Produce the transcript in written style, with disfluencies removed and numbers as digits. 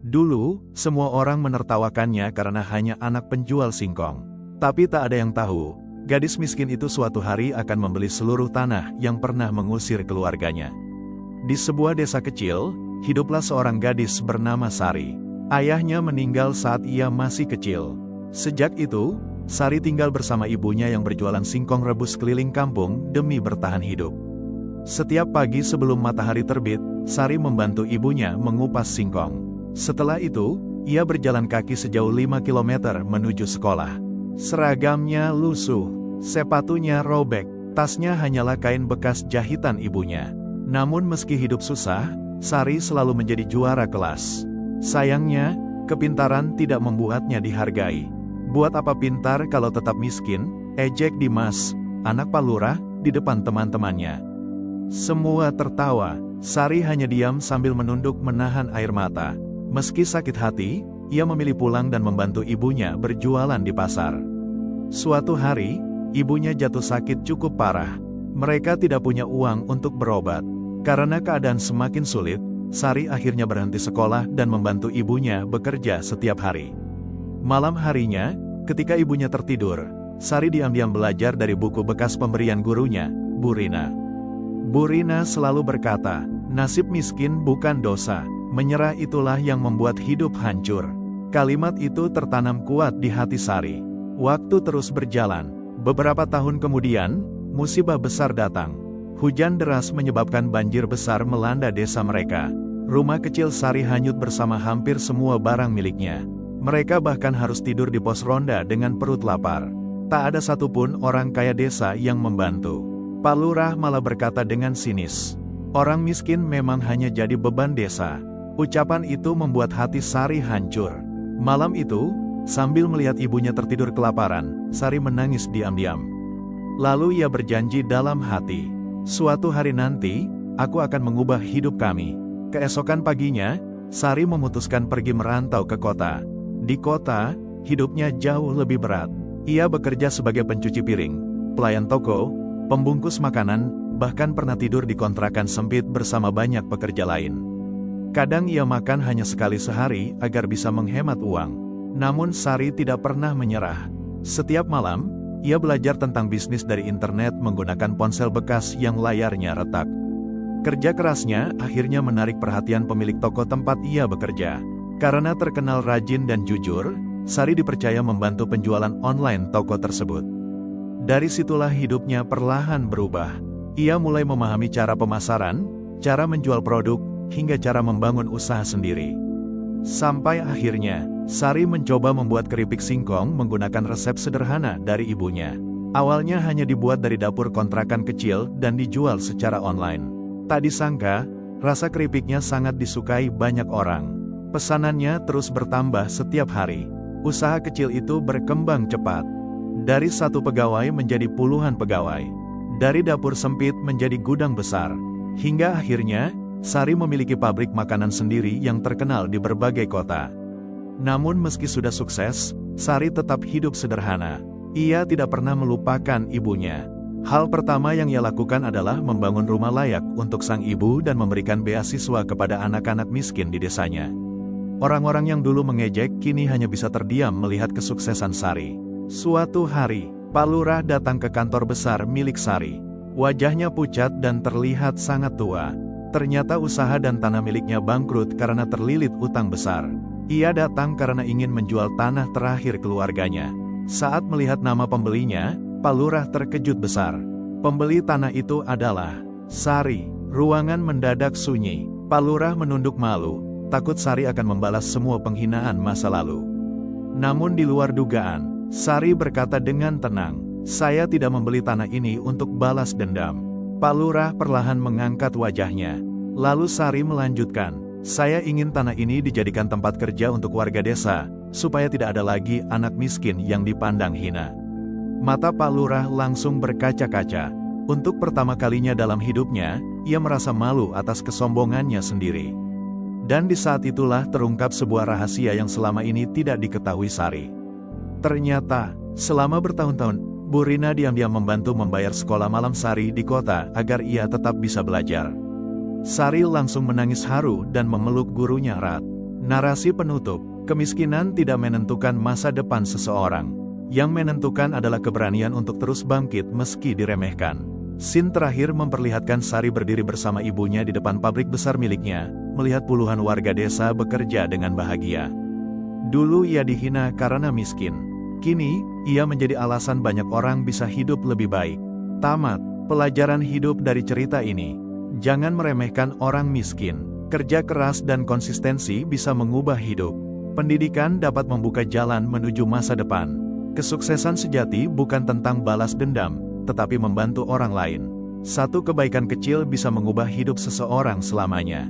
Dulu, semua orang menertawakannya karena hanya anak penjual singkong. Tapi tak ada yang tahu, gadis miskin itu suatu hari akan membeli seluruh tanah yang pernah mengusir keluarganya. Di sebuah desa kecil, hiduplah seorang gadis bernama Sari. Ayahnya meninggal saat ia masih kecil. Sejak itu, Sari tinggal bersama ibunya yang berjualan singkong rebus keliling kampung demi bertahan hidup. Setiap pagi sebelum matahari terbit, Sari membantu ibunya mengupas singkong. Setelah itu, ia berjalan kaki sejauh 5 km menuju sekolah. Seragamnya lusuh, sepatunya robek, tasnya hanyalah kain bekas jahitan ibunya. Namun meski hidup susah, Sari selalu menjadi juara kelas. Sayangnya, kepintaran tidak membuatnya dihargai. Buat apa pintar kalau tetap miskin, ejek Dimas, anak Pak Lurah, di depan teman-temannya. Semua tertawa, Sari hanya diam sambil menunduk menahan air mata. Meski sakit hati, ia memilih pulang dan membantu ibunya berjualan di pasar. Suatu hari, ibunya jatuh sakit cukup parah. Mereka tidak punya uang untuk berobat. Karena keadaan semakin sulit, Sari akhirnya berhenti sekolah dan membantu ibunya bekerja setiap hari. Malam harinya, ketika ibunya tertidur, Sari diam-diam belajar dari buku bekas pemberian gurunya, Bu Rina. Bu Rina selalu berkata, nasib miskin bukan dosa, menyerah itulah yang membuat hidup hancur. Kalimat itu tertanam kuat di hati Sari. Waktu terus berjalan. Beberapa tahun kemudian, musibah besar datang. Hujan deras menyebabkan banjir besar melanda desa mereka. Rumah kecil Sari hanyut bersama hampir semua barang miliknya. Mereka bahkan harus tidur di pos ronda dengan perut lapar. Tak ada satupun orang kaya desa yang membantu. Pak Lurah malah berkata dengan sinis, "Orang miskin memang hanya jadi beban desa." Ucapan itu membuat hati Sari hancur. Malam itu, sambil melihat ibunya tertidur kelaparan, Sari menangis diam-diam. Lalu ia berjanji dalam hati, "Suatu hari nanti, aku akan mengubah hidup kami." Keesokan paginya, Sari memutuskan pergi merantau ke kota. Di kota, hidupnya jauh lebih berat. Ia bekerja sebagai pencuci piring, pelayan toko, pembungkus makanan, bahkan pernah tidur di kontrakan sempit bersama banyak pekerja lain. Kadang ia makan hanya sekali sehari agar bisa menghemat uang. Namun Sari tidak pernah menyerah. Setiap malam, ia belajar tentang bisnis dari internet menggunakan ponsel bekas yang layarnya retak. Kerja kerasnya akhirnya menarik perhatian pemilik toko tempat ia bekerja. Karena terkenal rajin dan jujur, Sari dipercaya membantu penjualan online toko tersebut. Dari situlah hidupnya perlahan berubah. Ia mulai memahami cara pemasaran, cara menjual produk, hingga cara membangun usaha sendiri. Sampai akhirnya, Sari mencoba membuat keripik singkong menggunakan resep sederhana dari ibunya. Awalnya hanya dibuat dari dapur kontrakan kecil dan dijual secara online. Tak disangka, rasa keripiknya sangat disukai banyak orang. Pesanannya terus bertambah setiap hari. Usaha kecil itu berkembang cepat. Dari satu pegawai menjadi puluhan pegawai. Dari dapur sempit menjadi gudang besar. Hingga akhirnya, Sari memiliki pabrik makanan sendiri yang terkenal di berbagai kota. Namun meski sudah sukses, Sari tetap hidup sederhana. Ia tidak pernah melupakan ibunya. Hal pertama yang ia lakukan adalah membangun rumah layak untuk sang ibu dan memberikan beasiswa kepada anak-anak miskin di desanya. Orang-orang yang dulu mengejek kini hanya bisa terdiam melihat kesuksesan Sari. Suatu hari, Pak Lurah datang ke kantor besar milik Sari. Wajahnya pucat dan terlihat sangat tua. Ternyata usaha dan tanah miliknya bangkrut karena terlilit utang besar. Ia datang karena ingin menjual tanah terakhir keluarganya. Saat melihat nama pembelinya, Pak Lurah terkejut besar. Pembeli tanah itu adalah Sari. Ruangan mendadak sunyi. Pak Lurah menunduk malu, takut Sari akan membalas semua penghinaan masa lalu. Namun di luar dugaan, Sari berkata dengan tenang, "Saya tidak membeli tanah ini untuk balas dendam." Pak Lurah perlahan mengangkat wajahnya. Lalu Sari melanjutkan, "Saya ingin tanah ini dijadikan tempat kerja untuk warga desa, supaya tidak ada lagi anak miskin yang dipandang hina." Mata Pak Lurah langsung berkaca-kaca. Untuk pertama kalinya dalam hidupnya, ia merasa malu atas kesombongannya sendiri. Dan di saat itulah terungkap sebuah rahasia yang selama ini tidak diketahui Sari. Ternyata, selama bertahun-tahun, Bu Rina diam-diam membantu membayar sekolah malam Sari di kota agar ia tetap bisa belajar. Sari langsung menangis haru dan memeluk gurunya erat. Narasi penutup, kemiskinan tidak menentukan masa depan seseorang. Yang menentukan adalah keberanian untuk terus bangkit meski diremehkan. Scene terakhir memperlihatkan Sari berdiri bersama ibunya di depan pabrik besar miliknya, melihat puluhan warga desa bekerja dengan bahagia. Dulu ia dihina karena miskin. Kini, ia menjadi alasan banyak orang bisa hidup lebih baik. Tamat, pelajaran hidup dari cerita ini. Jangan meremehkan orang miskin. Kerja keras dan konsistensi bisa mengubah hidup. Pendidikan dapat membuka jalan menuju masa depan. Kesuksesan sejati bukan tentang balas dendam, tetapi membantu orang lain. Satu kebaikan kecil bisa mengubah hidup seseorang selamanya.